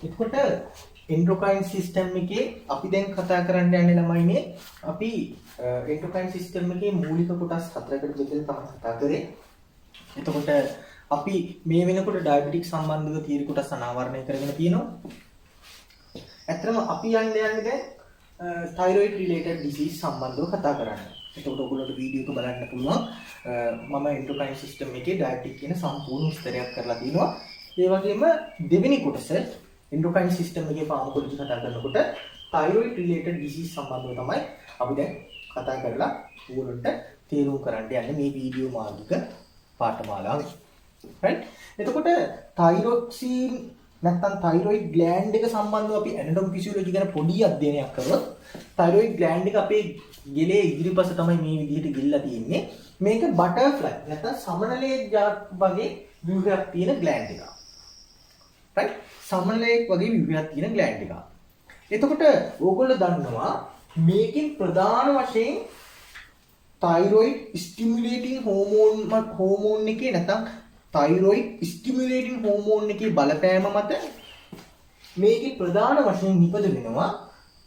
එතකොට එන්ඩෝක්‍රයින් සිස්ටම් එකේ අපි දැන් කතා කරන්න යන්නේ ළමයිනේ අපි එන්ඩෝක්‍රයින් සිස්ටම් එකේ මූලික කොටස් හතරකට බෙදලා තමයි කතා කරේ. එතකොට අපි මේ වෙනකොට ඩයබටික් සම්බන්ධව තියෙන කොටස් අනාවරණය කරගෙන තියෙනවා. ඇත්තටම අපි යන්නේ දැන් thyroid related disease සම්බන්ධව කතා කරන්න. එතකොට ඔයගොල්ලෝට වීඩියෝ එක බලන්න පුළුවන්. මම එන්ඩෝක්‍රයින් සිස්ටම් එකේ ඩයබටික් කියන සම්පූර්ණ විස්තරයක් කරලා තියෙනවා. ඒ වගේම දෙවෙනි කොටස එන්ඩෝක්‍රයින් සිස්ටම් එකේ ෆාමකොලොජි කතා කරනකොට thyroid related disease සම්බන්ධව තමයි අපි දැන් කතා කරලා ඔයගොල්ලන්ට තේරුම් කරන්න යන්නේ මේ වීඩියෝ මාර්ගික පාඨමාලාවේ. right? එතකොට thyroxine නැත්නම් thyroid gland එක සම්බන්ධව අපි anatomy physiology ගැන පොඩි අධ්‍යයනයක් කරොත් thyroid gland එක අපේ ගෙලේ ඉදිරිපස තමයි මේ විදිහට ගිල්ලා තියෙන්නේ. මේක butterfly නැත්නම් සමනලයේ වගේ ව්‍යුහයක් තියෙන gland එකක්. right? සමනලයක් වගේ ව්‍යුහයක් තියෙන gland එකක්. එතකොට ඕගොල්ලෝ දන්නවා මේකෙන් ප්‍රධාන වශයෙන් thyroid stimulating hormone එකේ නැත්නම් thyroid stimulating hormone එකේ බලපෑම මත මේකේ ප්‍රධාන වශයෙන් නිපද වෙනවා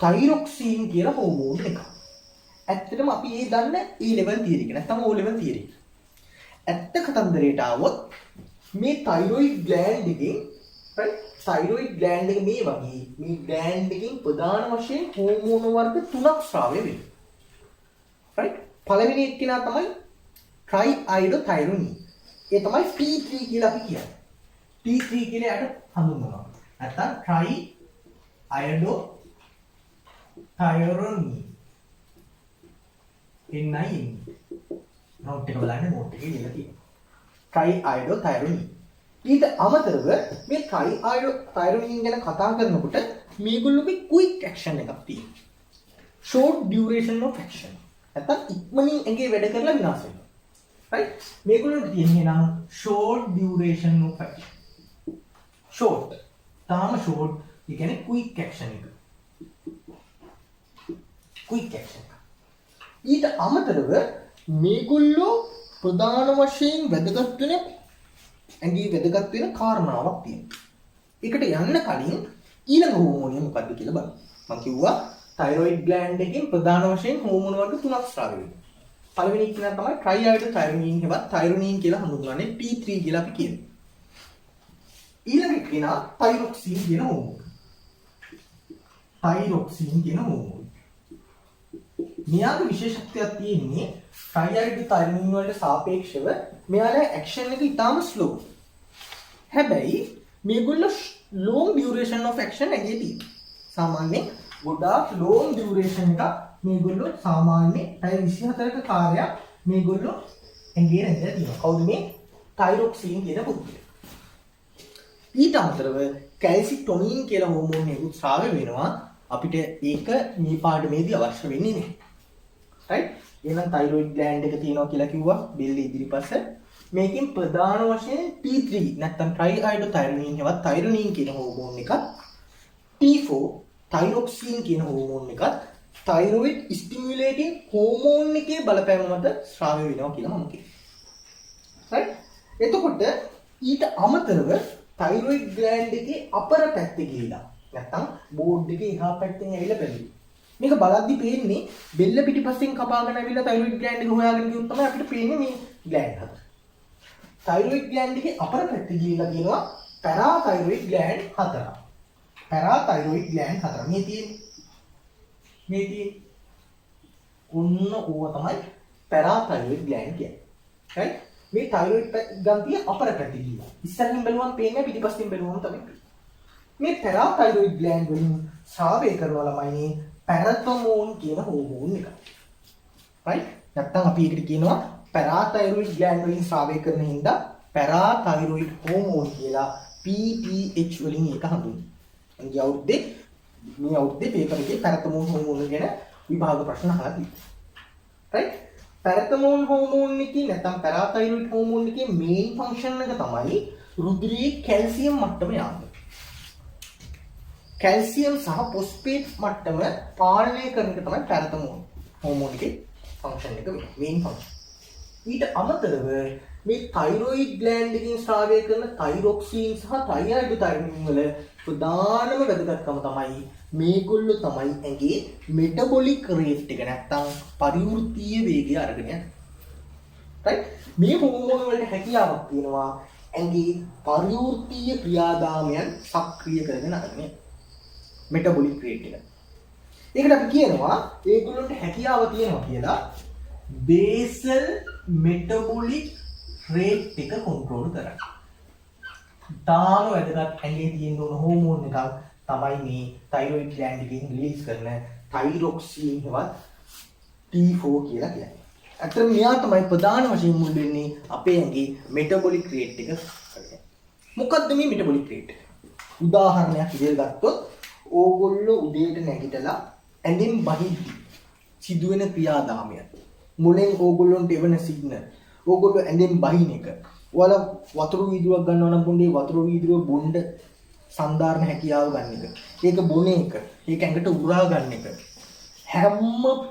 thyroxine කියලා හෝමෝන් එකක්. ඇත්තටම අපි ඒ දන්න E level theory එක නැත්නම් O level theory. ඇත්ත කතන්දරයට ආවොත් මේ thyroid gland එකෙන් right thyroid gland එක මේ වගේ මේ gland එකෙන් ප්‍රධාන වශයෙන් හෝමෝන වර්ග තුනක් ස්‍රාවය වෙනවා. right පළවෙනි එක්කිනා තමයි triiodothyronine. ඒ තමයි T3 කියලා අපි කියන්නේ. T3 කියලා යට හඳුන්වනවා. නැත්නම් triiodothyronine. NIN. නෝට් එක බලන්න නෝට් එකේ ලියලා තියෙනවා. triiodothyronine. ඊට අමතරව මේ triiodothyronine ගැන කතා කරනකොට මේගොල්ලෝගේ quick action එකක් තියෙනවා. short duration of action. නැත්නම් ඉක්මනින් ඇඟේ වැඩ කරලා විනාශ වෙනවා. right මේගොල්ලන්ට තියෙන්නේ නම් short duration of action. short තාම short ඒ කියන්නේ quick action එක. quick action. ඊට අමතරව මේගොල්ලෝ ප්‍රධාන වශයෙන් වැදගත් වෙන ඇඟේ වැදගත් වෙන කාරණාවක් තියෙනවා. ඒකට යන්න කලින් ඊළඟ හෝමෝනිය මොකක්ද කියලා බලමු. මම කිව්වා thyroid gland එකෙන් ප්‍රධාන වශයෙන් හෝමෝන වර්ග තුනක් ස්‍රාවය වෙනවා. පළවෙනි එක තමයි triiodothyronine හෙවත් thyronine කියලා හඳුන්වන්නේ T3 කියලා අපි කියනවා. ඊළඟ එක thyroxine කියන හෝමෝන. thyroxine කියන හෝමෝන. මෙයාගේ විශේෂත්වයක් තියෙන්නේ triiodothyronine වලට සාපේක්ෂව මෙයාගේ ඇක්ෂන් එක ඉතාම slow. හැබැයි මේගොල්ලෝ long duration of action ඇගේ තියෙනවා. සාමාන්‍යයෙන් ගොඩාක් long duration එකක් මේගොල්ලෝ සාමාන්‍ය පැය 24ක කාර්යයක් මේගොල්ලෝ ඇඟේ රැඳලා තියෙනවා. කවුද මේ thyroxine කියන පුද්ගලයා. ඊට අමතරව calcitonin කියලා හෝමෝන් එකක් ස්‍රාව වෙනවා. අපිට ඒක මේ පාඩමේදී අවශ්‍ය වෙන්නේ නැහැ. right? එහෙනම් thyroid gland එක තියෙනවා කියලා කිව්වා බෙල්ල ඉදිරිපස. මේකෙන් ප්‍රධාන වශයෙන් T3 නැත්නම් triiodothyronine හෙවත් thyronine කියන හෝමෝන් එකක් T4 thyroxine කියන හෝමෝන් එකක් thyroid stimulating hormone එකේ බලපෑම මත ස්‍රාවය වෙනවා කියලා මම කියනවා. right? එතකොට ඊට අමතරව thyroid gland එකේ අපර පැත්තේ ගිහිලා නැත්තම් බෝඩ් එකේ එහා පැත්තෙන් ඇවිල්ලා බැලුවා. මේක බලද්දි පේන්නේ බෙල්ල පිටිපස්සෙන් කපාගෙන ඇවිල්ලා thyroid gland එක හොයාගෙන ගියොත් තමයි අපිට පේන්නේ මේ gland හතර. thyroid gland එකේ අපර පැත්තේ ගිහිලා කියනවා parathyroid gland හතර. parathyroid gland හතර. මේ තියෙන්නේ ඔන්න ඕවා තමයි parathyroid gland කියන්නේ. right? මේ thyroid ග්‍රන්ථිය අපර පැත්තේ ගිහිලා. ඉස්සරහින් බැලුවම පේන්නේ පිටිපස්සෙන් බැලුවම තමයි පේන්නේ. මේ parathyroid gland වලින් ස්‍රාවය කරනවා ළමයි parathormone කියන හෝමෝන් එක. right? නැත්තම් අපි ඒකට කියනවා parathyroid gland වලින් ස්‍රාවය කරන හින්දා parathyroid hormone කියලා PTH වලින් ඒක හඳුන්වනවා. මේ අවුරුද්දේ පේපර් එකේ parathormone hormone ගැන විභාග ප්‍රශ්න අහලා තියෙනවා. right? parathormone hormone එකේ නැත්තම් parathyroid hormone එකේ main function එක තමයි රුධිරයේ කැල්සියම් මට්ටම යාම. කැල්සියම් සහ ෆොස්ෆේට් මට්ටම පාලනය කරන එක තමයි parathormone hormone එකේ function එක වෙන්නේ main function. ඊට අමතරව මේ තයිරොයිඩ් ග්ලෑන්ඩ් එකකින් ස්‍රාවය කරන තයිරොක්සින් සහ ට්‍රයිඅයිඩෝතයිරින් වල ප්‍රධානම වැදගත්කම තමයි මේගොල්ලෝ තමයි ඇඟේ මෙටබොලික් රේට් එක නැත්තම් පරිවෘත්තීය වේගය අරගෙන යන්නේ. right? මේ හෝමෝන වලට හැකියාවක් තියෙනවා ඇඟේ පරිවෘත්තීය ක්‍රියාදාමයන් සක්‍රිය කරගෙන අරගෙන මෙටබොලික් රේට් එක. ඒකට අපි කියනවා ඒගොල්ලන්ට හැකියාව තියෙනවා කියලා බේසල් මෙටබොලික් රේට් එක කන්ට්‍රෝල් කරන්න. තාම වැදගත් ඇඟේ තියෙන හෝමෝන් එකක් තමයි මේ තයිරොයිඩ් ග්ලෑන්ඩ් එකෙන් රිලීස් කරන තයිරොක්සින් හෙවත් T4 කියලා කියන්නේ. අතන මෙයා තමයි ප්‍රධාන වශයෙන් මුල් වෙන්නේ අපේ ඇඟේ මෙටබොලික් රේට් එක කරගෙන. මොකද්ද මේ මෙටබොලික් රේට් එක? උදාහරණයක් විදිහට ගත්තොත් ඕගොල්ලෝ උදේට නැගිටලා ඇඳෙන් බහිද්දි සිදුවෙන ක්‍රියාදාමය. මුලින් ඕගොල්ලොන්ට එවන සිග්නල්. ඕගොල්ලෝ ඇඳෙන් බහින එක. ඔයාලා වතුර වීදුරුවක් ගන්නවා නම් පොඩි වතුර වීදුරුව බොණ්ඩ සම්ධාරණ හැකියාව ගන්න එක. ඒක බොන එක. ඒක ඇඟට උරා ගන්න එක. හැම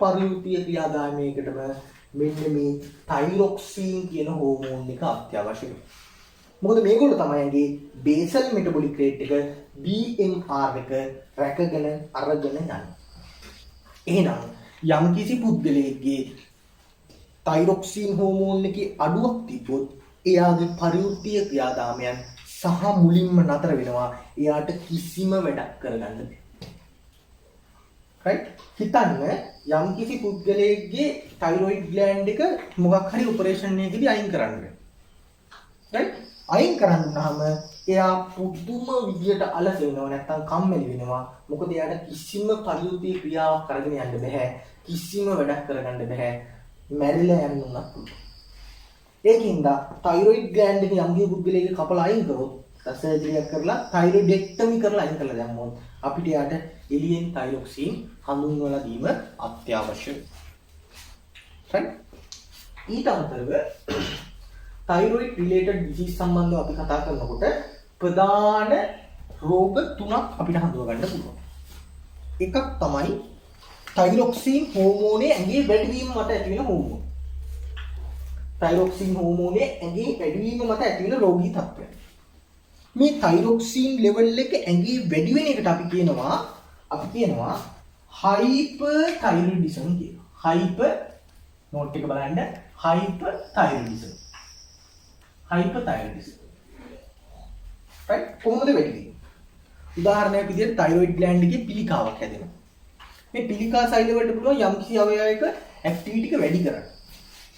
පරිවෘත්තීය ක්‍රියාදාමයකටම මෙන්න මේ තයිරොක්සින් කියන හෝමෝන් එක අත්‍යවශ්‍යයි. මොකද මේගොල්ලෝ තමයි ඇඟේ බේසල් මෙටබොලික් රේට් එක BMR එක රැකගෙන අරගෙන යන්නේ. එහෙනම් යම්කිසි පුද්ගලයෙක්ගේ තයිරොක්සින් හෝමෝන් එකේ අඩුවක් තිබ්බොත් එයාගේ පරිවෘත්තීය ක්‍රියාදාමයන් සහ මුලින්ම නතර වෙනවා. එයාට කිසිම වැඩක් කරගන්න බැහැ. right? හිතන්න යම්කිසි පුද්ගලයෙක්ගේ තයිරොයිඩ් ග්ලෑන්ඩ් එක මොකක් හරි ඔපරේෂන් එකකදී අයින් කරන්න වෙනවා. right? අයින් කරන්නාම එයා පුදුම විදියට අලස වෙනවා නැත්නම් කම්මැලි වෙනවා. මොකද එයාට කිසිම පරිවෘත්තීය ක්‍රියාවක් කරගෙන යන්න බෑ. කිසිම වැඩක් කරගන්න බෑ. මැරිලා යන්න උනත් පුළුවන්. ඒකින්ද තයිරොයිඩ් ග්ලෑන්ඩ් එක යම්කිසි පුද්ගලයෙක්ගේ කපලා අයින් කරොත් සර්ජරියක් කරලා තයිරොයිඩෙක්ටමි කරලා අයින් කරලා දැම්මොත් අපිට යාට එළියෙන් තයිරොක්සින් හඳුන්වලා දීම අත්‍යවශ්‍යයි. right? ඊට අමතරව තයිරොයිඩ් රිලේටඩ් ඩිසීස් සම්බන්ධව අපි කතා කරනකොට ප්‍රධාන රෝග තුනක් අපිට හඳුනා ගන්න පුළුවන්. එකක් තමයි තයිරොක්සින් හෝමෝනේ ඇඟේ වැඩිවීම මත ඇති වෙන හෝමෝන. තයිරොක්සින් හෝමෝනේ ඇඟේ වැඩිවීම මත ඇති වෙන රෝගී තත්ත්වය. මේ තයිරොක්සින් ලෙවල් එක ඇඟේ වැඩි වෙන එකට අපි කියනවා හයිපර්ථයිරොයිඩිසම් කියලා. හයිපර් නෝට් එක බලන්න හයිපර්ථයිරොයිඩිසම්. හයිපර්ථයිරොයිඩිසම්. right? කොහොමද වැඩි වෙන්නේ? උදාහරණයක් විදිහට තයිරොයිඩ් ග්ලෑන්ඩ් එකේ පිළිකාවක් හැදෙනවා. මේ පිළිකා සෛල වලට පුළුවන් යම්කිසි අවයවයක ඇක්ටිවිටි එක වැඩි කරන්න.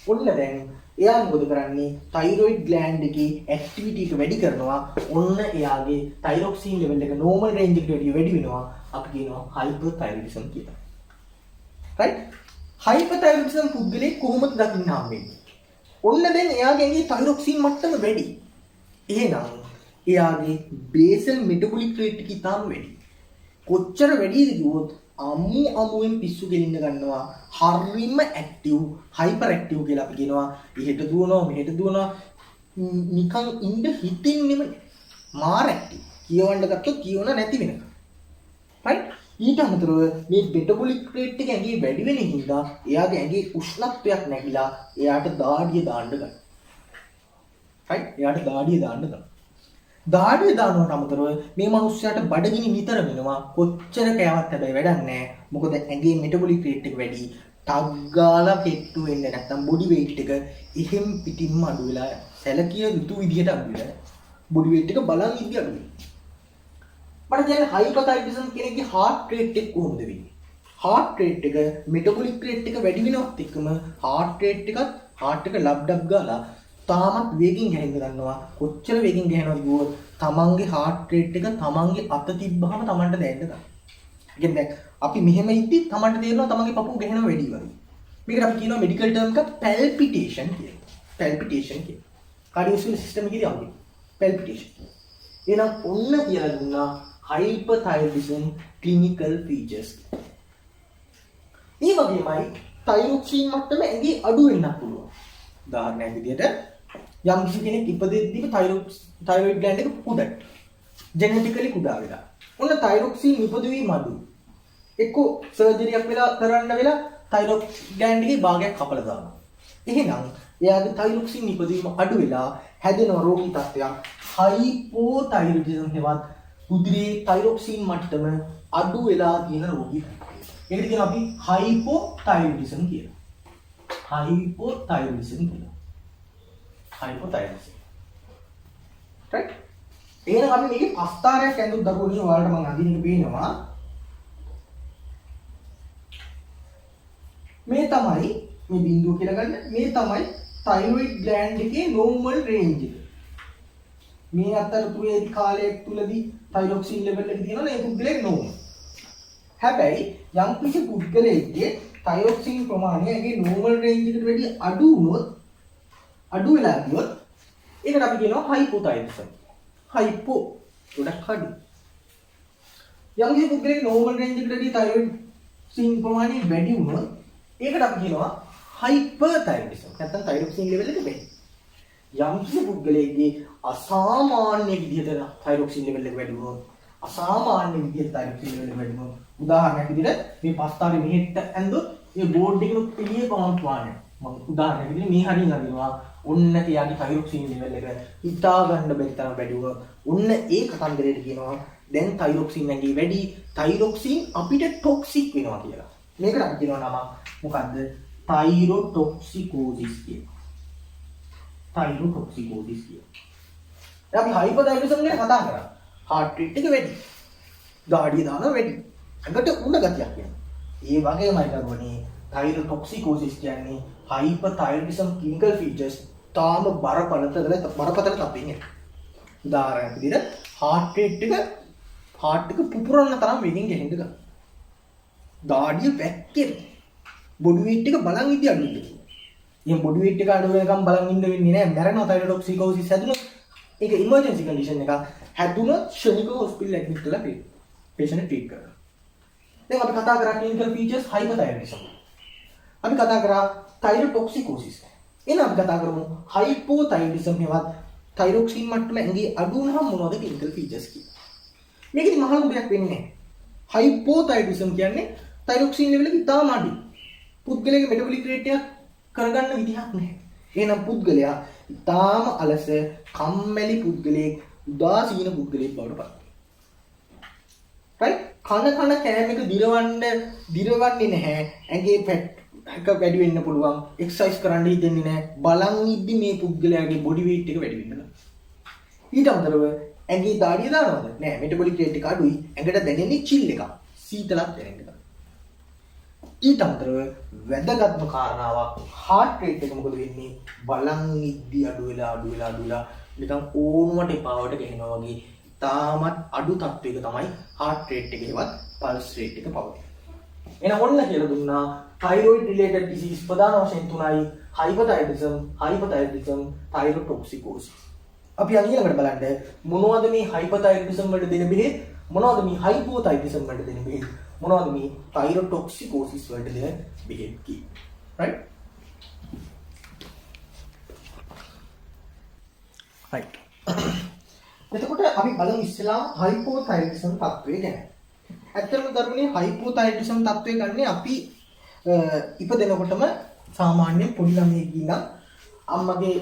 ඔන්න දැන් එයා මොකද කරන්නේ? තයිරොයිඩ් ග්ලෑන්ඩ් එකේ ඇක්ටිවිටි එක වැඩි කරනවා. ඔන්න එයාගේ තයිරොක්සින් ලෙවල් එක නෝමල් රේන්ජ් එකට වැඩි වෙනවා. අපි කියනවා හයිපර්ථයිරොයිඩිසම් කියලා. right? හයිපර්ථයිරොයිඩිසම් පුද්ගලෙක් කොහොමද දකින්න හම්බෙන්නේ? ඔන්න දැන් එයාගේ ඇඟේ තයිරොක්සින් මට්ටම වැඩි. එහෙනම් එයාගේ බේසල් මෙටබොලික් රේට් එක ඉතාම වැඩි. කොච්චර වැඩිද කිව්වොත් අමුවෙන් පිස්සු ගෙලින්න ගන්නවා. හරිම ඇක්ටිව්, හයිපර් ඇක්ටිව් කියලා අපි කියනවා. එහෙට දුවනවා, මෙහෙට දුවනවා. නිකන් ඉන්න හිතින්නෙම මාර ඇක්ටිව්. කියවන්න ගත්තොත් කියවන නැති වෙනවා. right? ඊට අමතරව මේ මෙටබොලික් රේට් එක ඇඟේ වැඩි වෙන හින්දා එයාගේ ඇඟේ උෂ්ණත්වයක් නැగిලා එයාට දාඩිය දාන්න ගන්නවා. right? එයාට දාඩිය දාන්න ගන්නවා. දාඩිය දානවට අමතරව මේ මිනිස්සයාට බඩගිනි නිතර වෙනවා. කොච්චර කෑවත් හැබැයි වැඩක් නැහැ. මොකද ඇඟේ මෙටබොලික් රේට් එක වැඩි. ටග් ගාලා කෙට්ටු වෙන්නේ නැත්නම් බොඩි වේට් එක එහෙම් පිටින්ම අඩු වෙලා යනවා. සැලකිය යුතු විදිහට අඩු වෙලා යනවා. බොඩි වේට් එක බලන් ඉඳි අඩු වෙනවා. මට දැන් හයිපර්ථයිරොයිඩිසම් කෙනෙක්ගේ heart rate එක කොහොමද වෙන්නේ? heart rate එක මෙටබොලික් රේට් එක වැඩි වෙනවත් එක්කම heart rate එකත් heart එක ලබ්ඩබ් ගාලා තාමත් වේගින් ගහන්න ගන්නවා. කොච්චර වේගින් ගහනවද කිව්වොත් තමන්ගේ heart rate එක තමන්ගේ අත තිබ්බහම තමන්ට දැනෙන්න ගන්නවා. ඒ කියන්නේ අපි මෙහෙම ඉද්දි තමන්ට තේරෙනවා තමන්ගේ පපුව ගහනවා වැඩි වගේ. මේකට අපි කියනවා මෙඩිකල් ටර්ම් එකක් palpitation කියලා. palpitation කියලා. කාඩියෝවැස්කියුලර් සිස්ටම් එකේදී ආවේ. palpitation. එහෙනම් ඔන්න කියලා දුන්නා hyperthyroidism clinical features. ඒ වගේමයි තයිරොක්සින් මට්ටම ඇඟේ අඩු වෙන්නත් පුළුවන්. උදාහරණයක් විදිහට යම් කිසි කෙනෙක් ඉපදෙද්දීම තයිරොයිඩ් ග්ලෑන්ඩ් එක කුඩට ජෙනෙටිකලි කුඩා වෙලා. ඔන්න තයිරොක්සින් ඉපදුවීම අඩුයි. එක්ක සර්ජරියක් වෙලා කරන්න වෙලා තයිරොයිඩ් ග්ලෑන්ඩ් එකේ භාගයක් කපලා දානවා. එහෙනම් එයාගේ තයිරොක්සින් නිපදවීම අඩු වෙලා හැදෙන රෝගී තත්ත්වයක් හයිපෝතයිරොයිඩිසම් හෙවත් උදරයේ තයිරොක්සින් මට්ටම අඩු වෙලා තියෙන රෝගී. ඒකට කියනවා අපි හයිපෝතයිරොයිඩිසම් කියලා. හයිපෝතයිරොයිඩිසම් කියලා. හයිපෝතයිරොයිඩිසම්. right? එහෙනම් අපි මේකේ පස්තාරයක් ඇඳුත් දරුවෝ ඉන්න ඔයාලට මම අදින්න පේනවා. මේ තමයි මේ බිඳුව කියලා ගන්න. මේ තමයි thyroid gland එකේ normal range එක. මේ අතරතුරේ කාලයක් තුලදී thyroxine level එක තියෙනවා නේ පුද්ගලයෙක් normal. හැබැයි යම් කිසි පුද්ගලයෙක්ගේ thyroxine ප්‍රමාණය ඒගේ normal range එකට වැඩිය අඩු වුණොත් අඩු වෙලා ගියොත් ඒකට අපි කියනවා hypothyroidism. hypo ගොඩක් අඩු. යම් කිසි පුද්ගලයෙක් normal range එකට වැඩිය thyroxine ප්‍රමාණය වැඩි වුණොත් ඒකට අපි කියනවා hyperthyroidism. නැත්නම් thyroxine level එක වැඩි. යම් කිසි පුද්ගලයෙක්ගේ අසාමාන්‍ය විදිහට thyroxine level එක වැඩි වුණොත් අසාමාන්‍ය විදිහට thyroxine level එක වැඩි වුණොත් උදාහරණයක් විදිහට මේ පස්තාරේ මෙහෙට ඇඳොත් මේ බෝඩ් එකේ පිළියේ කවුන්ට් වානේ මම උදාහරණයක් විදිහට මේ හරිය නදිනවා ඔන්න තියාගේ thyroxine level එක හිතා ගන්න බැරි තරම් වැඩි වුණා ඔන්න ඒ කතන්දරේට කියනවා දැන් thyroxine ඇඟේ වැඩි thyroxine අපිට toxic වෙනවා කියලා මේකට අපි කියනවා නම මොකද්ද thyrotoxicosis කියලා thyrotoxicosis කියලා දැන් අපි hyperthyroidism ගැන කතා කරා heart rate එක වැඩි ගාඩිය දානවා වැඩි ඇඟට උණ ගතියක් වෙනවා ඒ වගේමයි දරුවනේ thyrotoxicosis කියන්නේ hyperthyroidism clinical features තාම බරපතල තත්ත්වයක්. උදාහරණයක් විදිහට heart rate එක පුපුරන්න තරම් වෙකින් ගෙහෙන්න ගන්න. ගාඩිය වැක්කෙනවා. body weight එක බලන් ඉඳි අඩු වෙනවා. එහෙනම් body weight එක අඩු වෙනකම් බලන් ඉන්න වෙන්නේ නැහැ. මැරෙනවා thyrotoxicosis හැදුනොත් ඒක emergency condition එක. හැදුනොත් ක්ෂණිකව hospital admit කරලා patient treat කරනවා. දැන් අපි කතා කරා clinical features hyperthyroidism. අපි කතා කරා thyrotoxicosis. එහෙනම් අපි කතා කරමු hypothyroidism හෙවත් thyroxine මට්ටම ඇඟේ අඩු වුණාම මොනවද clinical features කියලා. මේකෙදි මහලු දෙයක් වෙන්නේ නැහැ. hypothyroidism කියන්නේ thyroxine level එක ඉතාම අඩුයි. පුද්ගලයාගේ metabolic rate එක කරගන්න විදිහක් නැහැ. එහෙනම් පුද්ගලයා ඉතාම අලස, කම්මැලි පුද්ගලයෙක්, උදාසීන පුද්ගලයෙක් බවට පත් වෙනවා. right? කන කෑම එක දිරවන්නේ නැහැ. ඇඟේ fat එක වැඩි වෙන්න පුළුවන්. එක්සර්සයිස් කරන්න හිතෙන්නේ නැහැ. බලන් ඉද්දි මේ පුද්ගලයාගේ body weight එක වැඩි වෙනවා. ඊට අමතරව ඇඟේ දාඩිය දානවද? නෑ. metabolic rate එක අඩුයි. ඇඟට දැනෙන්නේ chill එකක්. සීතලක් දැනෙන්න. ඊට අමතරව වැදගත්ම කාරණාවක් heart rate එක මොකද වෙන්නේ? බලන් ඉද්දි අඩු වෙලා නිකන් ඕනුවට එපාවට ගෙනවා වගේ තාමත් අඩු තත්වයක තමයි heart rate එකේවත් pulse rate එක පවතින්නේ. එහෙනම් ඔන්න කියලා දුන්නා thyroid related disease ප්‍රධාන වශයෙන් තුනයි hyperthyroidism, thyrotoxicosis. අපි ඊළඟට බලන්න මොනවද මේ hyperthyroidism වලට දෙන බෙහෙත්, මොනවද මේ hypothyroidism වලට දෙන බෙහෙත්, මොනවද මේ thyrotoxicosis වලට දෙන බෙහෙත් කියන්නේ. right? right. එතකොට අපි බලමු ඉස්සෙල්ලාම hypothyroidism තත්ත්වය ගැන. ඇත්තටම දරුවනේ hypothyroidism තත්ත්වය ගන්නේ අපි ඉපදෙනකොටම සාමාන්‍යයෙන් පොඩි ළමයෙක් ඉඳන් අම්මගේ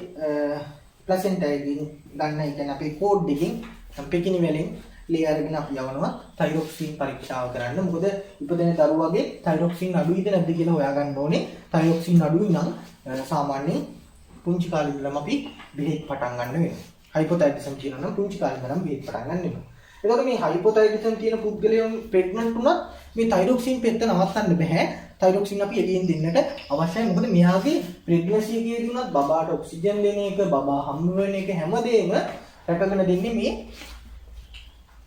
ප්ලැසෙන්ටා එකකින් ගන්න ඒ කියන්නේ අපේ කෝඩ් එකකින් පිකිනි වලින් ලේ අරගෙන අපි යවනවා thyroxine පරීක්ෂාව කරන්න. මොකද ඉපදෙන දරුවාගේ thyroxine අඩුයිද නැද්ද කියලා හොයාගන්න ඕනේ. thyroxine අඩුයි නම් සාමාන්‍යයෙන් පුංචි කාලේ ඉඳලම අපි බෙහෙත් පටන් ගන්න වෙනවා. hypothyroidism කියනවා නම් පුංචි කාලේ ඉඳලම බෙහෙත් පටන් ගන්න වෙනවා. එතකොට මේ hypothyroidism තියෙන පුද්ගලයන් ප්‍රෙග්නන්ට් වුණත් මේ thyroxine පෙත්ත නවත්තන්න බෑ. thyroxine අපි එළියෙන් දෙන්නට අවශ්‍යයි. මොකද මෙයාගේ ප්‍රෙග්නන්සි එකේදී උනත් බබාට ඔක්සිජන් දෙන එක, බබා හම්බ වෙන එක හැමදේම රැකගෙන දෙන්නේ මේ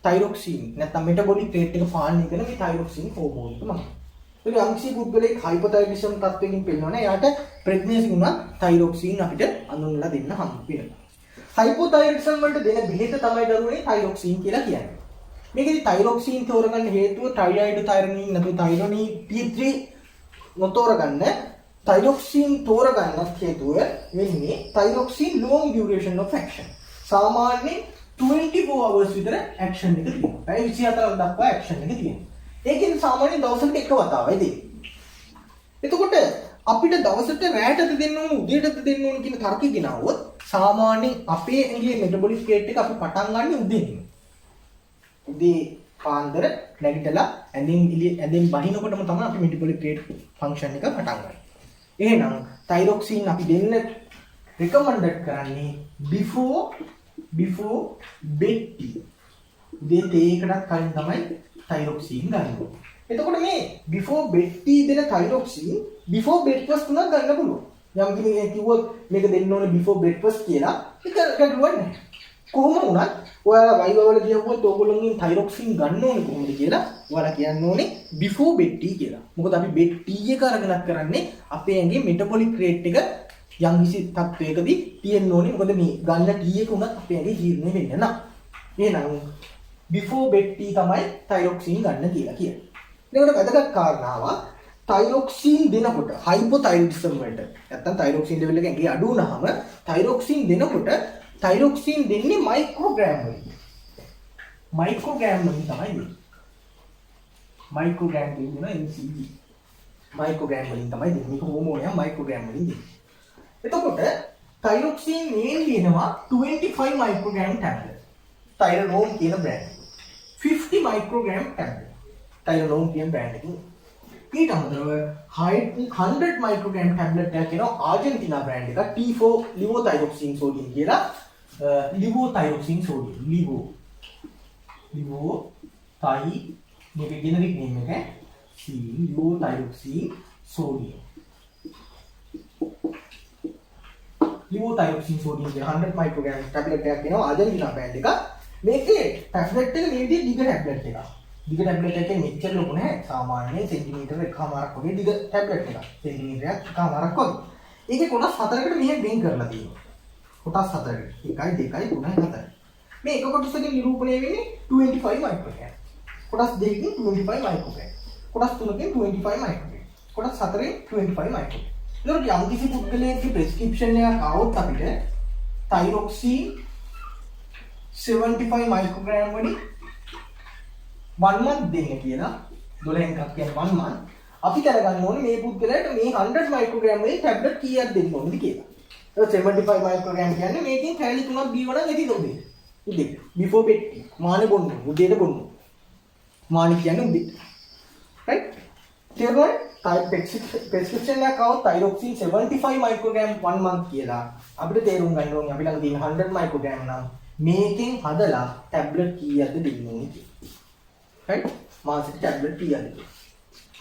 thyroxine. නැත්නම් metabolic rate එක පාලනය කරන මේ thyroxine හෝමෝන් එක තමයි. ඒක අංශී පුද්ගලයෙක් hypothyroidism තත්ත්වයකින් පෙළෙනවා. එයාට ප්‍රෙග්නන්සි උනත් thyroxine අපිට අඳුන්ලා දෙන්න හම්බ වෙනවා. hypothyroidism වලට දෙන බෙහෙත තමයි දරුවනේ thyroxine කියලා කියන්නේ. මේකේදී thyroxine තෝරගන්න හේතුව thyroid thyroxine නැතු thyroxine T3 නොතෝරගන්න thyroxine තෝරගන්නත් හේතුව වෙන්නේ thyroxine long duration of action. සාමාන්‍යයෙන් 24 hours විතර action එක තියෙනවා. පැය 24ක් දක්වා action එක තියෙනවා. ඒකෙන් සාමාන්‍යයෙන් දවසකට එක වතාවයි දෙන්නේ. එතකොට අපිට දවසට රැයටද දෙන්න ඕන උදේටද දෙන්න ඕන කියන තර්කය ගෙනාවොත් සාමාන්‍යයෙන් අපේ ඇඟේ මෙටබොලික් රේට් එක අපි පටන් ගන්න උදේින්. උදේ පාන්දර නැගිටලා ඇඳෙන් බහිනකොටම තමයි අපි මෙටබොලික් රේට් ෆන්ක්ෂන් එක පටන් ගන්නේ. එහෙනම් තයිරොක්සින් අපි දෙන්න recommended කරන්නේ before bed tea. උදේ තේකටත් කලින් තමයි තයිරොක්සින් ගන්න ඕනේ. එතකොට මේ before bed tea දෙන තයිරොක්සින් before breakfast උනත් ගන්න පුළුවන්. යම් කෙනෙක් කිව්වොත් මේක දෙන්න ඕනේ before breakfast කියලා ඒක ගැටලුවක් නැහැ. කොහොම වුණත් ඔයාලා වයිවවල කියවුවොත් ඕගොල්ලෝගෙන් තයිරොක්සින් ගන්න ඕනේ කොහොමද කියලා ඔයාලා කියන්න ඕනේ before bed tea කියලා. මොකද අපි bed tea එක අරගෙනත් කරන්නේ අපේ ඇඟේ metabolic rate එක යම් කිසි තත්වයකදී තියෙන්න ඕනේ. මොකද මේ ගන්න tea එක උනත් අපේ ඇඟේ ජීර්ණය වෙන්න නම්. එහෙනම් before bed tea තමයි තයිරොක්සින් ගන්න කියලා කියන්නේ. ඊළඟට වැදගත් කාරණාවක් තයිරොක්සින් දෙනකොට හයිපෝතයිරොයිඩිසම් වලට නැත්තම් තයිරොක්සින් ලෙවල් එක ඇඟේ අඩු වුනහම තයිරොක්සින් දෙනකොට තයිරොක්සින් දෙන්නේ මයික්‍රෝග්‍රෑම් වලින්. මයික්‍රෝග්‍රෑම් වලින් තමයි දෙන්නේ. මයික්‍රෝග්‍රෑම් කියන්නේ MCG. මයික්‍රෝග්‍රෑම් වලින් තමයි දෙන්නේ. මේක හෝමෝනයක් මයික්‍රෝග්‍රෑම් වලින් දෙන්නේ. එතකොට තයිරොක්සින් මේන්ලි එනවා 25 මයික්‍රෝග්‍රෑම් ටැබ්ලට්. තයිරනෝම් කියන බ්‍රෑන්ඩ්. 50 මයික්‍රෝග්‍රෑම් ටැබ්ලට්. තයිරනෝම් කියන බ්‍රෑන්ඩ් එකකින්. ඊට අමතරව 100 මයික්‍රෝග්‍රෑම් ටැබ්ලට් එකක් එනවා ආජන්ටිනා බ්‍රෑන්ඩ් එකක් T4 ලිවෝතයිරොක්සින් සෝඩියම් කියලා. ලිවෝතයිරොක්සින් සෝඩියම් ලිවෝතයි මේක ජෙනරික් නේම් එක ලිවෝතයිරොක්සින් සෝඩියම් ලිවෝතයිරොක්සින් සෝඩියම් කියන 100 මයික්‍රෝග්‍රෑම් ටැබ්ලට් එකක් එනවා ආජන්ටිනා බ්‍රෑන්ඩ් එකක්. මේකේ ටැබ්ලට් එක මේ විදිහට දිග ටැබ්ලට් එකක්. දිග ටැබ්ලට් එකේ මෙච්චර ලොකු නැහැ. සාමාන්‍යයෙන් සෙන්ටිමීටර එකමාරක් වගේ දිග ටැබ්ලට් එකක්. සෙන්ටිමීටරයක් එකමාරක් වගේ. ඒකේ කොටස් 4කට මෙහෙම වෙන් කරලා තියෙනවා. කොටස් 4කට. 1 2 3 4. මේ එක කොටසකින් නිරූපණය වෙන්නේ 25 මයික්‍රෝග්‍රෑම්. කොටස් දෙකකින් 25 මයික්‍රෝග්‍රෑම්. කොටස් තුනකින් 25 මයික්‍රෝග්‍රෑම්. කොටස් 4කින් 25 මයික්‍රෝග්‍රෑම්. ඒකට යම් කිසි පුද්ගලයෙක්ගේ ප්‍රෙස්ක්‍රිප්ෂන් එකක් આવොත් අපිට තයිරොක්සින් 75 මයික්‍රෝග්‍රෑම් වලින් 1 month දෙන්න කියලා 12 එකක් කියන්නේ 1 month අපි කරගන්න ඕනේ මේ පුද්ගලයාට මේ 100 මයික්‍රෝග්‍රෑම් වලින් ටැබ්ලට් කීයක් දෙන්න ඕනද කියලා. ඒක 75 මයික්‍රෝග්‍රෑම් කියන්නේ මේකෙන් කැලි 3ක් බීවන නැතිද උදේ. උදේ before bed මානේ බොන්න උදේට බොන්න. මානේ කියන්නේ උදේ. right? තේරුණාද? prescription එකක් આવොත් තයිරොක්සින් 75 මයික්‍රෝග්‍රෑම් 1 month කියලා අපිට තේරුම් ගන්න ඕනේ අපි ළඟ තියෙන 100 මයික්‍රෝග්‍රෑම් නම් මේකෙන් හදලා ටැබ්ලට් කීයක්ද දෙන්න ඕනේ කියලා. right? මාසික ටැබ්ලට් කීයක්ද?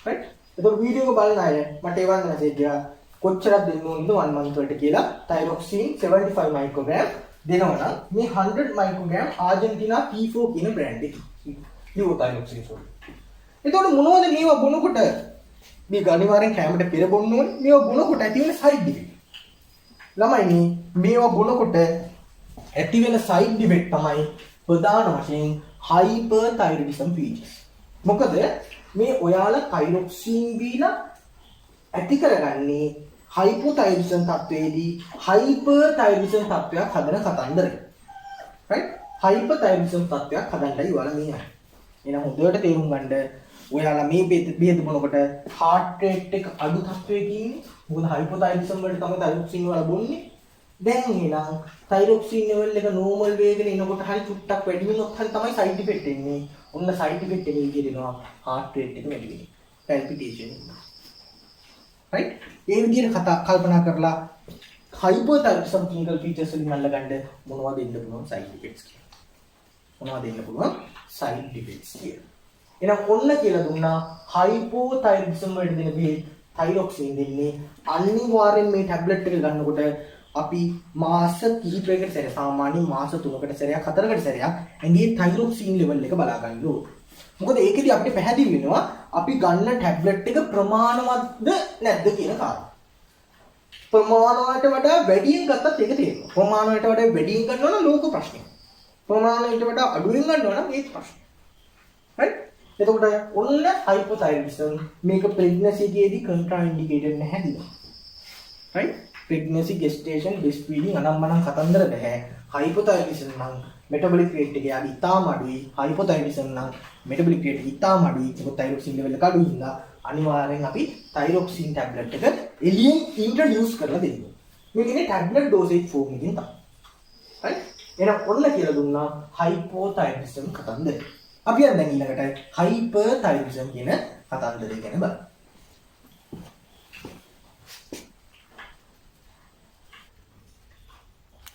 right? ඒක වීඩියෝ එක බලන අය මට එවන්න මැසේජ් එක කොච්චරක් දෙන්න ඕනද 1 month වලට කියලා තයිරොක්සින් 75 මයික්‍රෝග්‍රෑම් දෙනවා නම් මේ 100 මයික්‍රෝග්‍රෑම් ආජන්ටිනා T4 කියන බ්‍රෑන්ඩ් එකේ ලිවෝතයිරොක්සින් සෝඩියම්. එතකොට මොනවද මේවා බොනකොට මේ අනිවාර්යෙන් කැමරට පෙර බොන්න ඕනේ. මේවා බොනකොට ඇති වෙන සයිඩ් ඉෆෙක්ට්. ළමයි මේවා බොනකොට ඇති වෙන සයිඩ් ඉෆෙක්ට් තමයි ප්‍රධාන වශයෙන් hyperthyroidism features. මොකද මේ ඔයාලා තයිරොක්සින් බීලා ඇති කරගන්නේ hypothyroidism තත්වයේදී hyperthyroidism තත්වයක් හදන කතන්දරය. right? hyperthyroidism තත්වයක් හදන්නයි ඔයාලා මේ යන්නේ. එහෙනම් හොඳට තේරුම් ගන්න ඔයාලා මේ බෙහෙත බොනකොට heart rate එක අඩු තත්වයකින් ඉන්නේ. මොකද hypothyroidism වලට තමයි තයිරොක්සින් වල බොන්නේ. දැන් එහෙනම් තයිරොක්සින් level එක normal වේගෙන එනකොට හරි චුට්ටක් වැඩි වෙනොත් හරි තමයි side effect එන්නේ. ඔන්න side effect එක විදිහට එනවා heart rate එක වැඩි වෙනවා. palpitation එක. right? ඒ විදිහට කල්පනා කරලා hyperthyroidism clinical features වලින් අල්ලගන්න මොනවද දෙන්න පුළුවන් side effects කියලා. මොනවද දෙන්න පුළුවන් side effects කියලා. එහෙනම් ඔන්න කියලා දුන්නා hypothyroidism වලට දෙන බෙහෙත් තයිරොක්සින් දෙන්නේ අනිවාර්යෙන් මේ ටැබ්ලට් එක ගන්නකොට අපි මාස කිහිපයකට සැරයක් සාමාන්‍යයෙන් මාස 3කට සැරයක් 4කට සැරයක් ඇඟේ තයිරොක්සින් ලෙවල් එක බලා ගන්න ඕනේ. මොකද ඒකෙදි අපිට පැහැදිලි වෙනවා අපි ගන්න ටැබ්ලට් එක ප්‍රමාණවත්ද නැද්ද කියන කාරණා. ප්‍රමාණයට වඩා වැඩියෙන් ගත්තත් ඒක තේරෙනවා. ප්‍රමාණයට වඩා වැඩියෙන් ගන්නවා නම් ලෝක ප්‍රශ්නයක්. ප්‍රමාණයට වඩා අඩුවෙන් ගන්නවා නම් ඒක ප්‍රශ්නයක්. right? එතකොට ඔන්න hypothyroidism මේක pregnancy එකේදී contraindicated නැහැ දිනවා. right? pregnancy gestation breastfeeding අනම්මනම් කතන්දර නැහැ. hypothyroidism නම් metabolic rate එක යාවි ඉතාම අඩුයි. hypothyroidism නම් metabolic rate එක ඉතාම අඩුයි. ඒක thyroxine level එක අඩු හින්දා අනිවාර්යෙන් අපි thyroxine tablet එක එළියෙන් ඉන්ට්‍රොඩියුස් කරලා දෙන්න. මේ කියන්නේ ටැබ්ලට් ඩෝසේජ් ෆෝම් එකකින් තමයි. හරි? එහෙනම් ඔන්න කියලා දුන්නා හයිපෝතයිරොයිඩිසම් කතන්දරය. අපි යන් දැන් ඊළඟට හයිපර්තයිරොයිඩිසම් කියන කතන්දරය ගැන බලමු.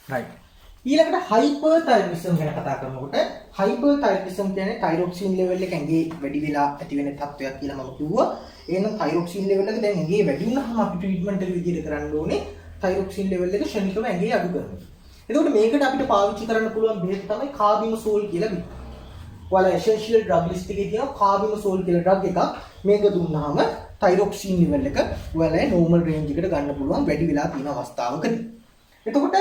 right. ඊළඟට හයිපර්තයිරොයිඩිසම් ගැන කතා කරනකොට හයිපර්තයිරොයිඩිසම් කියන්නේ තයිරොක්සින් ලෙවල් එක ඇඟේ වැඩි වෙලා ඇති වෙන තත්ත්වයක් කියලා මම කිව්වා. එහෙනම් තයිරොක්සින් ලෙවල් එක දැන් ඇඟේ වැඩි වුණාම අපි ට්‍රීට්මන්ට් එක විදිහට කරන්න ඕනේ තයිරොක්සින් ලෙවල් එක ක්ෂණිකව ඇඟේ අඩු කරනවා. එතකොට මේකට අපිට පාවිච්චි කරන්න පුළුවන් බෙහෙත තමයි කාබිමසෝල් කියලා බෙහෙත. ඔයාලා එසෙන්ෂියල් ඩ්‍රග් ලිස්ට් එකේ තියෙන කාබිමසෝල් කියලා ඩ්‍රග් එකක්. මේක දුන්නාම තයිරොක්සින් ලෙවල් එක ඔයාලා නෝමල් රේන්ජ් එකට ගන්න පුළුවන් වැඩි වෙලා තියෙන අවස්ථාවකදී. එතකොට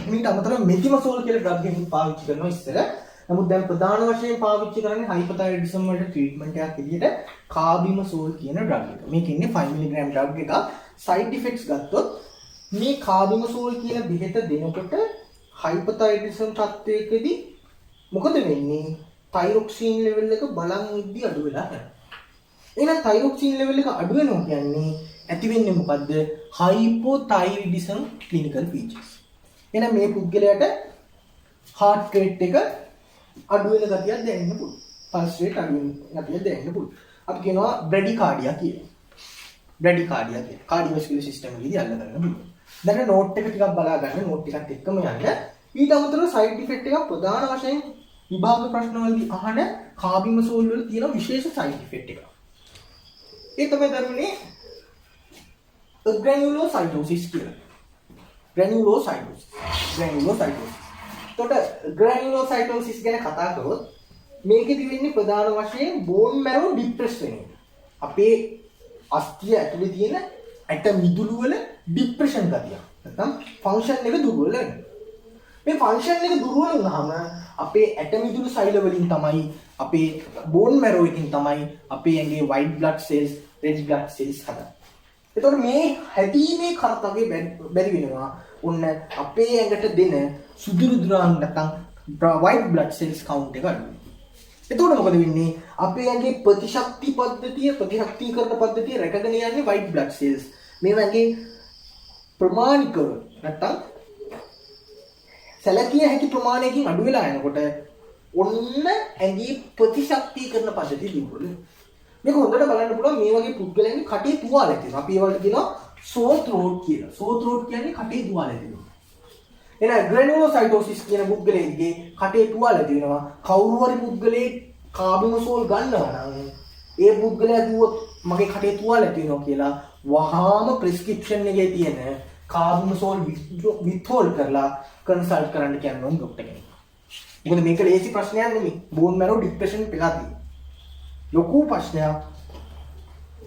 මීට අමතරව මෙතිමසෝල් කියලා ඩ්‍රග් එකක් පාවිච්චි කරනවා ඉස්සර. නමුත් දැන් ප්‍රධාන වශයෙන් පාවිච්චි කරන්නේ හයිපර්තයිරොයිඩිසම් වලට ට්‍රීට්මන්ට් එකක් විදිහට කාබිමසෝල් කියන ඩ්‍රග් එක. මේක ඉන්නේ 5 මිලිග්‍රෑම් ඩ්‍රග් එකක්. සයිඩ් ඉෆෙක්ට්ස් ගත්තොත් මේ කාබිමසෝල් කියන බෙහෙත දෙනකොට හයිපර්තයිරොයිඩිසම් තත්ත්වයකදී මොකද වෙන්නේ? තයිරොක්සින් ලෙවල් එක බලන් ඉද්දි අඩු වෙලා යනවා. එහෙනම් තයිරොක්සින් ලෙවල් එක අඩු වෙනවා කියන්නේ ඇති වෙන්නේ මොකද්ද? හයිපෝතයිරොයිඩිසම් ක්ලිනිකල් ෆීචර්ස්. එහෙනම් මේ පුද්ගලයාට heart rate එක අඩු වෙන ගතියක් දැනෙන්න පුළුවන්. pulse rate අඩු වෙන ගතියක් දැනෙන්න පුළුවන්. අපි කියනවා බ්‍රැඩිකාඩියා කියලා. බ්‍රැඩිකාඩියා කියලා. කාඩියෝවැස්කියුලර් සිස්ටම් එකේදී අල්ල ගන්න පුළුවන්. දැන් නෝට් එක ටිකක් බලා ගන්න. නෝට් එකත් එක්කම යන්න. ඊට අමතරව සයිඩ් ඉෆෙක්ට් එකක් ප්‍රධාන වශයෙන් විභාග ප්‍රශ්නවලදී අහන කාබිමසෝල් වල තියෙන විශේෂ සයිඩ් ඉෆෙක්ට් එකක්. ඒ තමයි දරුවනේ ග්‍රැනියුලෝසයිටෝසිස් කියලා. ග්‍රැනියුලෝසයිටෝසිස්. එතකොට ග්‍රැනියුලෝසයිටෝසිස් ගැන කතා කරොත් මේකෙදි වෙන්නේ ප්‍රධාන වශයෙන් බෝන් මැරෝ ડિප්‍රෙස් වෙන එක. අපේ අස්ථිය ඇතුලේ තියෙන ඇට මිදුළු වල ડિප්‍රෙෂන් ගතිය. නැත්නම් ෆන්ක්ෂන් එක දුර්වල වෙනවා. මේ ෆන්ක්ෂන් එක දුර්වල වුණාම අපේ ඇට මිදුළු සෛල වලින් තමයි අපේ බෝන් මැරෝ එකකින් තමයි අපේ ඇඟේ white blood cells, red blood cells හදන්නේ. එතකොට මේ හැදීමේ කර්තව්‍ය බැරි වෙනවා. ඔන්න අපේ ඇඟට දෙන සුදුරු දුරාන් නැත්නම් white blood cells count එක අඩු වෙනවා. එතකොට මොකද වෙන්නේ? අපේ ඇඟේ ප්‍රතිශක්තිකරණ පද්ධතිය රැකගෙන යන්නේ white blood cells. මේවා ඇඟේ ප්‍රමාණිකව නැත්නම් සැලකිය හැකි ප්‍රමාණයකින් අඩු වෙලා යනකොට ඔන්න ඇඟේ ප්‍රතිශක්තිකරණ පද්ධතිය දියුණු වෙනවා. මේක හොඳට බලන්න පුළුවන් මේ වගේ පුද්ගලයන්ගේ කටේ තුවාල තියෙනවා. අපි ඒවට කියනවා sore throat කියලා. sore throat කියන්නේ කටේ තුවාල තියෙනවා. එහෙනම් ග්‍රැනියුලෝසයිටෝසිස් කියන පුද්ගලයෙක්ගේ කටේ තුවාල තියෙනවා. කවුරු හරි පුද්ගලයෙක් කාබිමසෝල් ගන්නවා නම් ඒ පුද්ගලයා කිව්වොත් මගේ කටේ තුවාල තියෙනවා කියලා වහාම ප්‍රෙස්ක්‍රිප්ෂන් එකේ තියෙන කාබිමසෝල් විත්හෝල්ඩ් කරලා කන්සල්ට් කරන්න කියනවා ડોක්ටර් කෙනෙක්. මොකද මේක ලේසි ප්‍රශ්නයක් නෙමෙයි. බෝන් මැරෝ ડિප්‍රෙෂන් එකක් තියෙනවා. ලොකු ප්‍රශ්නයක්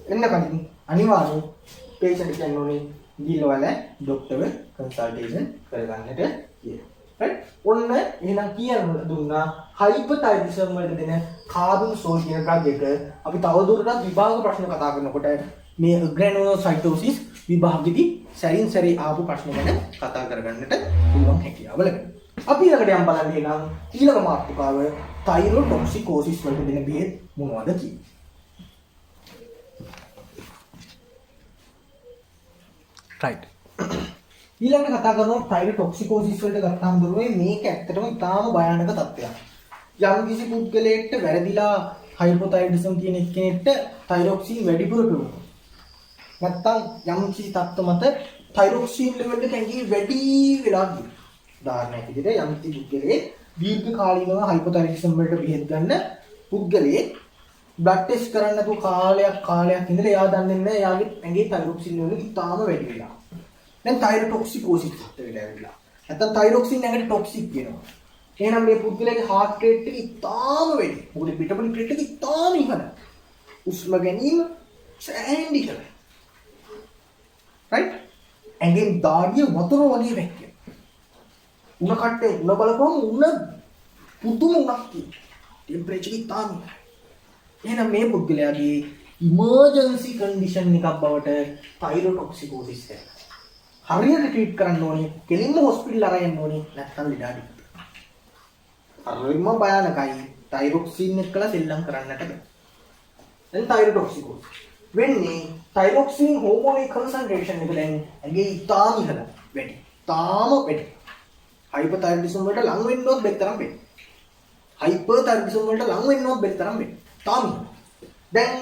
එන්න කලින් අනිවාර්යයෙන් patient කියන්න ඕනේ ගිහිල්ලා ડોක්ටර්ව කන්සල්ටේෂන් කරගන්නට කියලා. right? ඔන්න එහෙනම් කියන්න දුන්නා හයිපර්තයිරොයිඩිසම් වලට දෙන කාබිමසෝල් කියන ඩ්‍රග් එක අපි තවදුරටත් විභාග ප්‍රශ්න කතා කරනකොට මේ ග්‍රැනියුලෝසයිටෝසිස් විභාගෙදී සැරින් සැරේ ආපු ප්‍රශ්න ගැන කතා කරගන්නට පුළුවන් හැකියාව ලැබෙනවා. අපි ඊළඟට යම් බලන්නේ නම් ඊළඟ මාතෘකාව තයිරොටොක්සිකෝසිස් වලට දෙන බෙහෙත් මොනවද කියන්නේ. right. ඊළඟට කතා කරනවා තයිරොටොක්සිකෝසිස් වලට ගත්තාම දරුවේ මේක ඇත්තටම ඉතාම භයානක තත්ත්වයක්. යම් කිසි පුද්ගලයෙක්ට වැරදිලා හයිපෝතයිරොයිඩිසම් කියන එක්කෙනෙක්ට තයිරොක්සින් වැඩිපුර පිරුණා. නැත්තම් යම් කිසි තත්ත්ව මත තයිරොක්සින් ලෙවල් එක ඇඟේ වැඩි වෙලා ගියා. උදාහරණයක් විදිහට යම් කිසි පුද්ගලයෙක් දීර්ඝ කාලීනව හයිපෝතයිරොයිඩිසම් වලට බෙහෙත් ගන්න පුද්ගලයෙක් බ්ලඩ් ටෙස්ට් කරන්න නැතුව කාලයක් ඉඳලා එයා දන්නේ නැහැ එයාගේ ඇඟේ තයිරොක්සින් ලෙවල් එක ඉතාම වැඩි වෙලා. දැන් තයිරොටොක්සිකෝසිස් තත්ත්වයට ඇවිල්ලා. නැත්තම් තයිරොක්සින් ඇඟට ටොක්සික් වෙනවා. එහෙනම් මේ පුද්ගලයාගේ heart rate එක ඉතාම වැඩි. මොකද මෙටබොලික් රේට් එක ඉතාම ඉහළයි. උස්ම ගැනීම සෑහෙන ඉහළයි. right? ඇඟෙන් දාඩිය වතුර වගේ වැක්කේ. උණ කට්ටේ උණ බලපුවම උණ පුදුම උණක් තියෙනවා. ටෙම්පරේචර් එක ඉතාම ඉහළයි. එහෙනම් මේ පුද්ගලයාගේ ඉමර්ජන්සි කන්ඩිෂන් එකක් බවට තයිරොටොක්සිකෝසිස් වෙනවා. හරියට ට්‍රීට් කරන්න ඕනේ. කෙලින්ම හොස්පිටල් අරගෙන ඕනේ. නැත්නම් ලෙඩාඩි. හරියම භයානකයි. තයිරොක්සින් එක්කලා සෙල්ලම් කරන්නට බෑ. දැන් තයිරොටොක්සිකෝසිස් වෙන්නේ තයිරොක්සින් හෝමෝනේ කන්සන්ට්‍රේෂන් එක දැන් ඇගේ ඉතාම ඉහළ වැඩි. තාම වැඩි. හයිපර්ථයිරොයිඩිසම් වලට ලං වෙන්නවත් බැරි තරම් වැඩි. හයිපර්ථයිරොයිඩිසම් වලට ලං වෙන්නවත් බැරි තරම් වැඩි. තාම. දැන්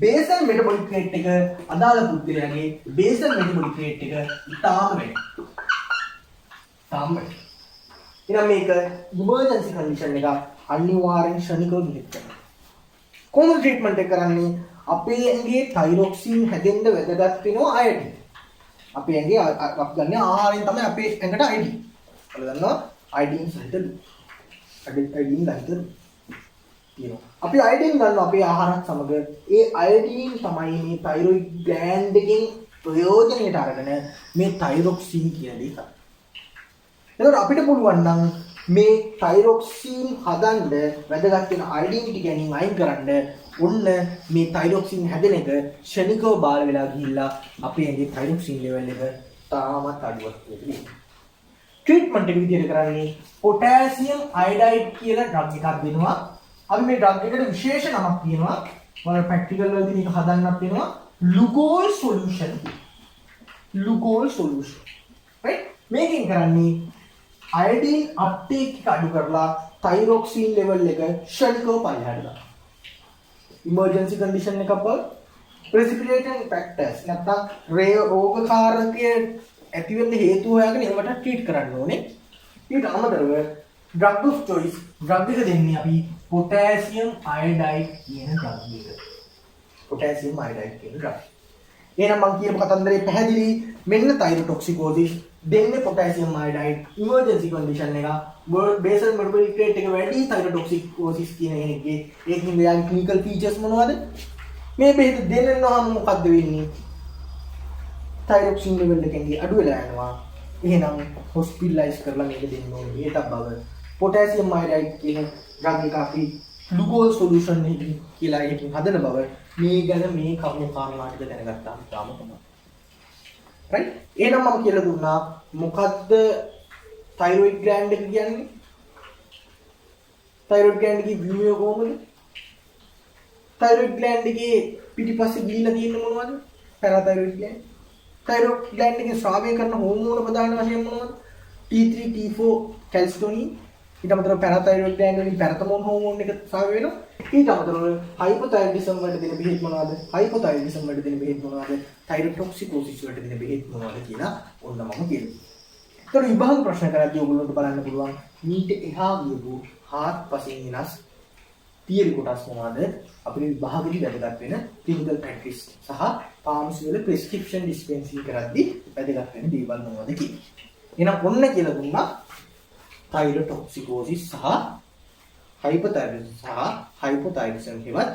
බේසල් මෙටබොලික් රේට් එක අදාළ පුද්ගලයාගේ බේසල් මෙටබොලික් රේට් එක ඉතාම වැඩි. තාම වැඩි. එහෙනම් මේක ඉමර්ජන්සි කන්ඩිෂන් එක අනිවාර්යෙන් ශනිකව බෙහෙත් කරනවා. කොහොමද ට්‍රීට්මන්ට් එක කරන්නේ? අපේ ඇඟේ තයිරොක්සින් හැදෙන්න වැදගත් වෙනවා අයඩින්. අපේ ඇඟේ අපි ගන්න ආහාරයෙන් තමයි අපේ ඇඟට අයඩින්. ඔයාලා දන්නවා අයඩින් සහිත ලු. අයඩින් ගන්නද තියෙනවා. අපි අයඩින් ගන්නවා අපේ ආහාරات සමග. ඒ අයඩින් තමයි මේ තයිරොයිඩ් ග්ලෑන්ඩ් එකෙන් ප්‍රයෝජනයට අරගෙන මේ තයිරොක්සින් කියන දේ කරන්නේ. එතකොට අපිට පුළුවන් නම් මේ තයිරොක්සින් හදන්න වැදගත් වෙන අයඩින් ටික ගැනීම අයින් කරන්න ඔන්න මේ තයිරොක්සින් හැදෙන එක ශනිකව බාල වෙලා ගිහිල්ලා අපේ ඇඟේ තයිරොක්සින් ලෙවල් එක තාමත් අඩුවක් වෙනවා. ට්‍රීට්මන්ට් එක විදිහට කරන්නේ පොටෑසියම් අයඩයිඩ් කියලා ඩ්‍රග් එකක් දෙනවා. අපි මේ ඩ්‍රග් එකට විශේෂ නමක් තියෙනවා. ඔයාලා ප්‍රැක්ටිකල් වලදී මේක හදන්නත් වෙනවා. ලුගෝල් සොලියුෂන්. ලුගෝල් සොලියුෂන්. right? මේකෙන් කරන්නේ අයඩින් අප්ටේක් එක අඩු කරලා තයිරොක්සින් ලෙවල් එක ශනිකව පල්ලෙහාට දානවා. ඉමර්ජන්සි කන්ඩිෂන් එකක් වල ප්‍රෙසිපිටේටිං ෆැක්ටර්ස් නැත්නම් රෝගකාරකයේ ඇති වෙන්න හේතු හොයාගෙන ඒවට ට්‍රීට් කරන්න ඕනේ. ඊට අමතරව ඩ්‍රග් ඔෆ් චොයිස් ඩ්‍රග් එක දෙන්නේ අපි පොටෑසියම් අයඩයිඩ් කියන ඩ්‍රග් එක. පොටෑසියම් අයඩයිඩ් කියන ඩ්‍රග්. එහෙනම් මම කියපු කතන්දරේ පැහැදිලි. මෙන්න තයිරොටොක්සිකෝසිස් දෙන්නේ පොටෑසියම් අයඩයිඩ් ඉමර්ජන්සි කන්ඩිෂන් එක. බේසල් මෙටබොලික් රේට් එක වැඩි තයිරොටොක්සිකෝසිස් කියන එකේ ඒකින් එයාගේ ක්ලිනිකල් ෆීචර්ස් මොනවද? මේ බෙහෙත දෙන්නාම මොකද්ද වෙන්නේ? තයිරොක්සින් ලෙවල් එකෙන්දී අඩු වෙලා යනවා. එහෙනම් හොස්පිටලයිස් කරලා මේක දෙන්න ඕනේ. ඒකක් බව. පොටෑසියම් අයඩයිඩ් කියන ඩ්‍රග් එක අපි ග්ලූකෝස් සොලියුෂන් එකකින් කියලා එකකින් හදන බව මේ ගැන මේ කරුණු කාරණා ටික දැනගත්තාම තාම තමයි. right? එහෙනම් මම කියලා දුන්නා මොකද්ද thyroid gland එක කියන්නේ? thyroid gland එකේ ව්‍යුහය කොහොමද? thyroid gland එකේ පිටිපස්සේ ගිලිලා තියෙන්නේ මොනවද? parathyroid gland. thyroid gland එකේ ස්‍රාවය කරන හෝමෝන ප්‍රධාන වශයෙන් මොනවද? T3, T4, calcitonin. ඊට අමතරව parathyroid gland වලින් පැරතමෝන් හෝමෝන් එක ස්‍රාවය වෙනවා. ඊට අමතරව hypothyroidism වලට දෙන බෙහෙත් මොනවද? hypothyroidism වලට දෙන බෙහෙත් මොනවද? thyrotoxicosis වලට දෙන බෙහෙත් මොනවද කියලා ඔන්න මම කියනවා. ඒතර විභාග ප්‍රශ්න කරද්දී ඔයගොල්ලන්ට බලන්න පුළුවන් මීට එහා ගියපු හාත්පසින් වෙනස් තියරි කොටස් මොනවද? අපේ විභාගෙදි වැදගත් වෙන clinical practice සහ pharmacy වල prescription dispensing කරද්දී වැදගත් වෙන දේවල් මොනවද කියලා. එහෙනම් ඔන්න කියලා දුන්නා thyrotoxicosis සහ hypothyroidism සහ hypothyroidism කියවත්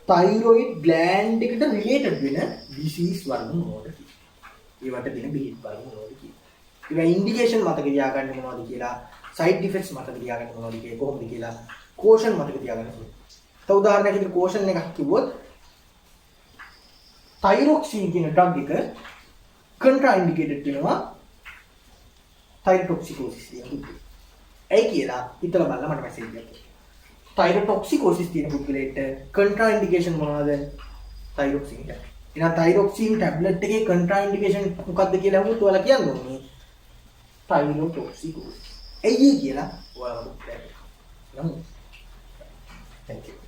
thyroid gland එකට related වෙන disease වර්ග මොනවද කියලා. ඒවට දෙන බෙහෙත් වර්ග මොනවද කියලා. ඒක ඉන්ඩිකේෂන් මතක තියාගන්න මොනවද කියලා, සයිඩ් ඉෆෙක්ට්ස් මතක තියාගන්න මොනවද කියලා, කොහොමද කියලා, කෝෂන් මතක තියාගන්න ඕනේ. තව උදාහරණයක් විදිහට කෝෂන් එකක් කිව්වොත් තයිරොක්සින් කියන ඩ්‍රග් එක කන්ට්‍රා ඉන්ඩිකේටඩ් වෙනවා තයිරොටොක්සිකෝසිස් කියන. ඒ කියලා හිතලා බලන්න මට මැසේජ් එකක්. තයිරොටොක්සිකෝසිස් තියෙන පුද්ගලයාට කන්ට්‍රා ඉන්ඩිකේෂන් මොනවද? තයිරොක්සින් එක. එහෙනම් තයිරොක්සින් ටැබ්ලට් එකේ කන්ට්‍රා ඉන්ඩිකේෂන් මොකක්ද කියලා අහුවොත් ඔයාලා කියන්න ඕනේ. thyrotoxicosis. ඇයි කියලා ඔයාලා බලන්න. Thank you.